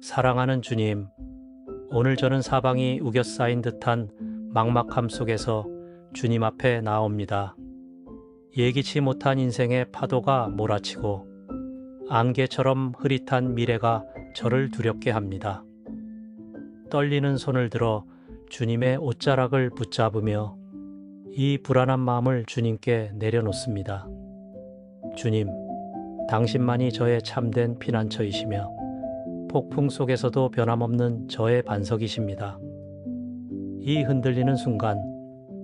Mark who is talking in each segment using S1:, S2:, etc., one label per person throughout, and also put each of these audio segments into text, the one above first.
S1: 사랑하는 주님, 오늘 저는 사방이 우겨싸인 듯한 막막함 속에서 주님 앞에 나옵니다. 예기치 못한 인생의 파도가 몰아치고 안개처럼 흐릿한 미래가 저를 두렵게 합니다. 떨리는 손을 들어 주님의 옷자락을 붙잡으며 이 불안한 마음을 주님께 내려놓습니다. 주님, 당신만이 저의 참된 피난처이시며 폭풍 속에서도 변함없는 저의 반석이십니다. 이 흔들리는 순간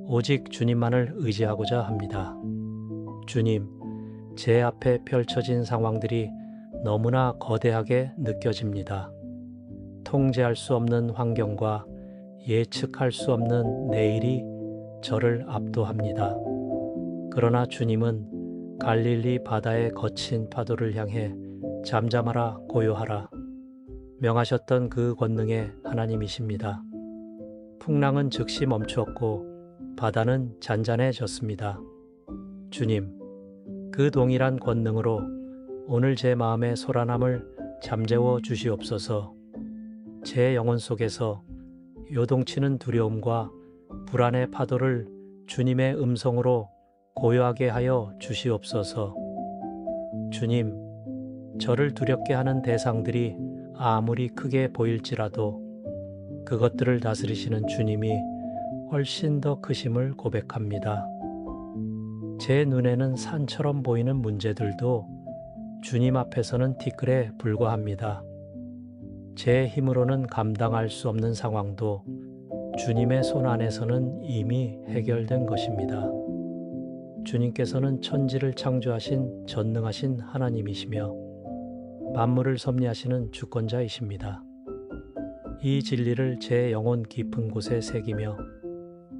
S1: 오직 주님만을 의지하고자 합니다. 주님, 제 앞에 펼쳐진 상황들이 너무나 거대하게 느껴집니다. 통제할 수 없는 환경과 예측할 수 없는 내일이 저를 압도합니다. 그러나 주님은 갈릴리 바다의 거친 파도를 향해 잠잠하라 고요하라 명하셨던 그 권능의 하나님이십니다. 풍랑은 즉시 멈추었고 바다는 잔잔해졌습니다. 주님, 그 동일한 권능으로 오늘 제 마음의 소란함을 잠재워 주시옵소서. 제 영혼 속에서 요동치는 두려움과 불안의 파도를 주님의 음성으로 고요하게 하여 주시옵소서. 주님, 저를 두렵게 하는 대상들이 아무리 크게 보일지라도 그것들을 다스리시는 주님이 훨씬 더 크심을 고백합니다. 제 눈에는 산처럼 보이는 문제들도 주님 앞에서는 티끌에 불과합니다. 제 힘으로는 감당할 수 없는 상황도 주님의 손 안에서는 이미 해결된 것입니다. 주님께서는 천지를 창조하신 전능하신 하나님이시며 만물을 섭리하시는 주권자이십니다. 이 진리를 제 영혼 깊은 곳에 새기며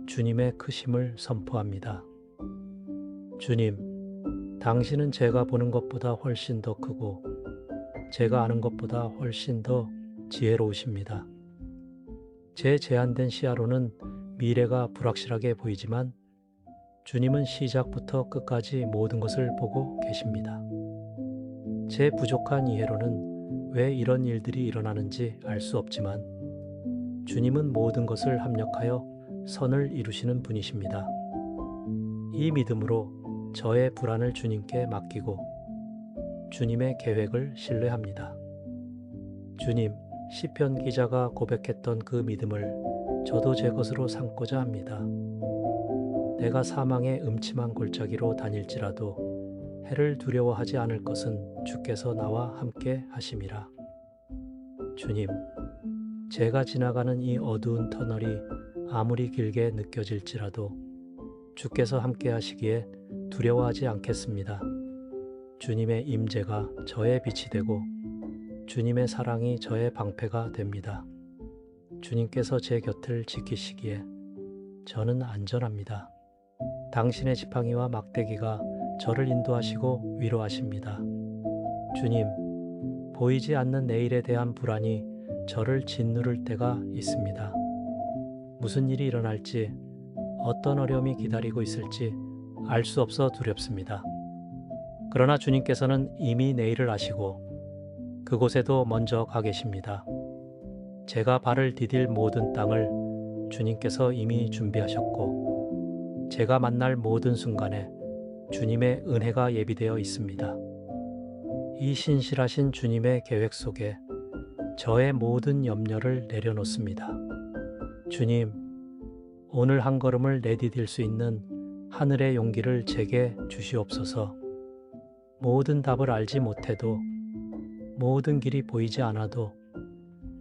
S1: 주님의 크심을 선포합니다. 주님, 당신은 제가 보는 것보다 훨씬 더 크고 제가 아는 것보다 훨씬 더 지혜로우십니다. 제 제한된 시야로는 미래가 불확실하게 보이지만 주님은 시작부터 끝까지 모든 것을 보고 계십니다. 제 부족한 이해로는 왜 이런 일들이 일어나는지 알 수 없지만 주님은 모든 것을 합력하여 선을 이루시는 분이십니다. 이 믿음으로 저의 불안을 주님께 맡기고 주님의 계획을 신뢰합니다. 주님, 시편 기자가 고백했던 그 믿음을 저도 제 것으로 삼고자 합니다. 내가 사망의 음침한 골짜기로 다닐지라도 해를 두려워하지 않을 것은 주께서 나와 함께 하심이라. 주님, 제가 지나가는 이 어두운 터널이 아무리 길게 느껴질지라도 주께서 함께 하시기에 두려워하지 않겠습니다. 주님의 임재가 저의 빛이 되고 주님의 사랑이 저의 방패가 됩니다. 주님께서 제 곁을 지키시기에 저는 안전합니다. 당신의 지팡이와 막대기가 저를 인도하시고 위로하십니다. 주님, 보이지 않는 내일에 대한 불안이 저를 짓누를 때가 있습니다. 무슨 일이 일어날지, 어떤 어려움이 기다리고 있을지 알 수 없어 두렵습니다. 그러나 주님께서는 이미 내일을 아시고 그곳에도 먼저 가 계십니다. 제가 발을 디딜 모든 땅을 주님께서 이미 준비하셨고 제가 만날 모든 순간에 주님의 은혜가 예비되어 있습니다. 이 신실하신 주님의 계획 속에 저의 모든 염려를 내려놓습니다. 주님, 오늘 한 걸음을 내디딜 수 있는 하늘의 용기를 제게 주시옵소서. 모든 답을 알지 못해도 모든 길이 보이지 않아도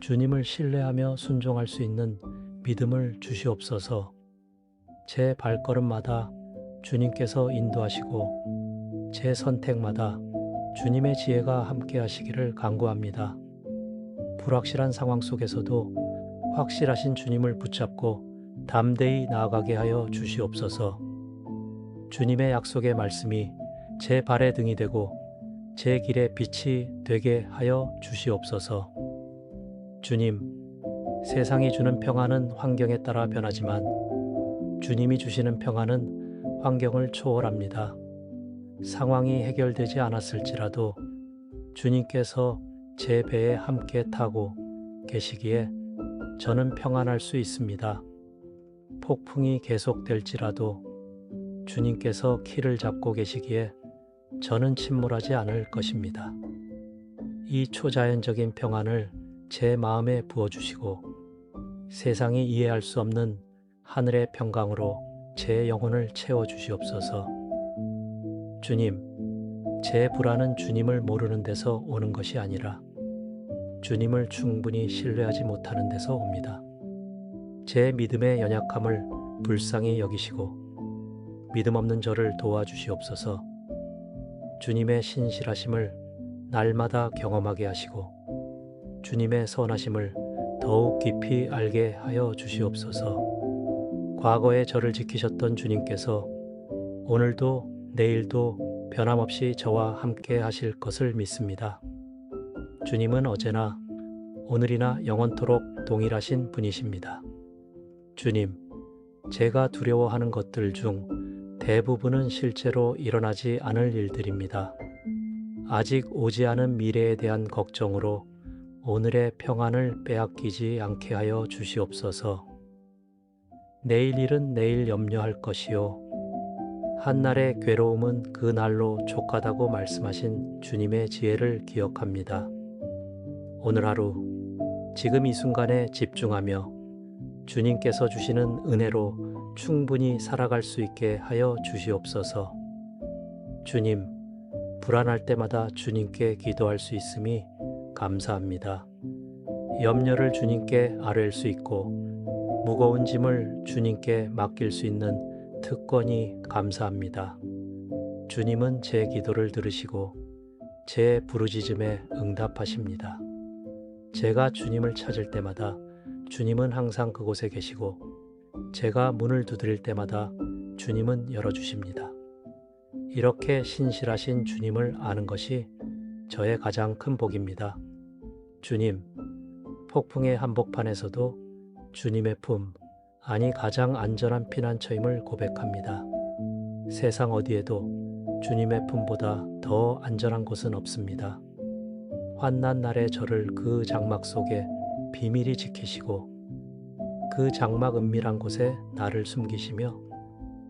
S1: 주님을 신뢰하며 순종할 수 있는 믿음을 주시옵소서. 제 발걸음마다 주님께서 인도하시고 제 선택마다 주님의 지혜가 함께 하시기를 간구합니다. 불확실한 상황 속에서도 확실하신 주님을 붙잡고 담대히 나아가게 하여 주시옵소서. 주님의 약속의 말씀이 제 발의 등이 되고 제 길의 빛이 되게 하여 주시옵소서. 주님, 세상이 주는 평안은 환경에 따라 변하지만 주님이 주시는 평안은 환경을 초월합니다. 상황이 해결되지 않았을지라도 주님께서 제 배에 함께 타고 계시기에 저는 평안할 수 있습니다. 폭풍이 계속될지라도 주님께서 키를 잡고 계시기에 저는 침몰하지 않을 것입니다. 이 초자연적인 평안을 제 마음에 부어주시고 세상이 이해할 수 없는 하늘의 평강으로 제 영혼을 채워주시옵소서. 주님, 제 불안은 주님을 모르는 데서 오는 것이 아니라 주님을 충분히 신뢰하지 못하는 데서 옵니다. 제 믿음의 연약함을 불쌍히 여기시고 믿음 없는 저를 도와주시옵소서. 주님의 신실하심을 날마다 경험하게 하시고 주님의 선하심을 더욱 깊이 알게 하여 주시옵소서. 과거에 저를 지키셨던 주님께서 오늘도 내일도 변함없이 저와 함께 하실 것을 믿습니다. 주님은 언제나 오늘이나 영원토록 동일하신 분이십니다. 주님, 제가 두려워하는 것들 중 대부분은 실제로 일어나지 않을 일들입니다. 아직 오지 않은 미래에 대한 걱정으로 오늘의 평안을 빼앗기지 않게 하여 주시옵소서. 내일 일은 내일 염려할 것이요. 한날의 괴로움은 그 날로 족하다고 말씀하신 주님의 지혜를 기억합니다. 오늘 하루, 지금 이 순간에 집중하며 주님께서 주시는 은혜로 충분히 살아갈 수 있게 하여 주시옵소서. 주님, 불안할 때마다 주님께 기도할 수 있음이 감사합니다. 염려를 주님께 아뢰일 수 있고 무거운 짐을 주님께 맡길 수 있는 특권이 감사합니다. 주님은 제 기도를 들으시고 제 부르짖음에 응답하십니다. 제가 주님을 찾을 때마다 주님은 항상 그곳에 계시고 제가 문을 두드릴 때마다 주님은 열어주십니다. 이렇게 신실하신 주님을 아는 것이 저의 가장 큰 복입니다. 주님, 폭풍의 한복판에서도 주님의 품, 아니 가장 안전한 피난처임을 고백합니다. 세상 어디에도 주님의 품보다 더 안전한 곳은 없습니다. 환난 날에 저를 그 장막 속에 비밀히 지키시고 그 장막 은밀한 곳에 나를 숨기시며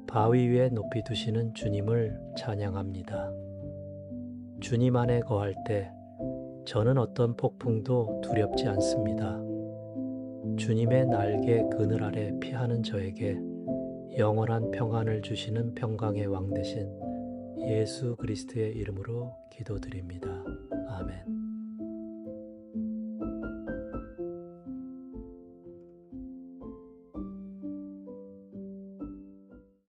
S1: 바위 위에 높이 두시는 주님을 찬양합니다. 주님 안에 거할 때 저는 어떤 폭풍도 두렵지 않습니다. 주님의 날개 그늘 아래 피하는 저에게 영원한 평안을 주시는 평강의 왕 되신 예수 그리스도의 이름으로 기도드립니다. 아멘.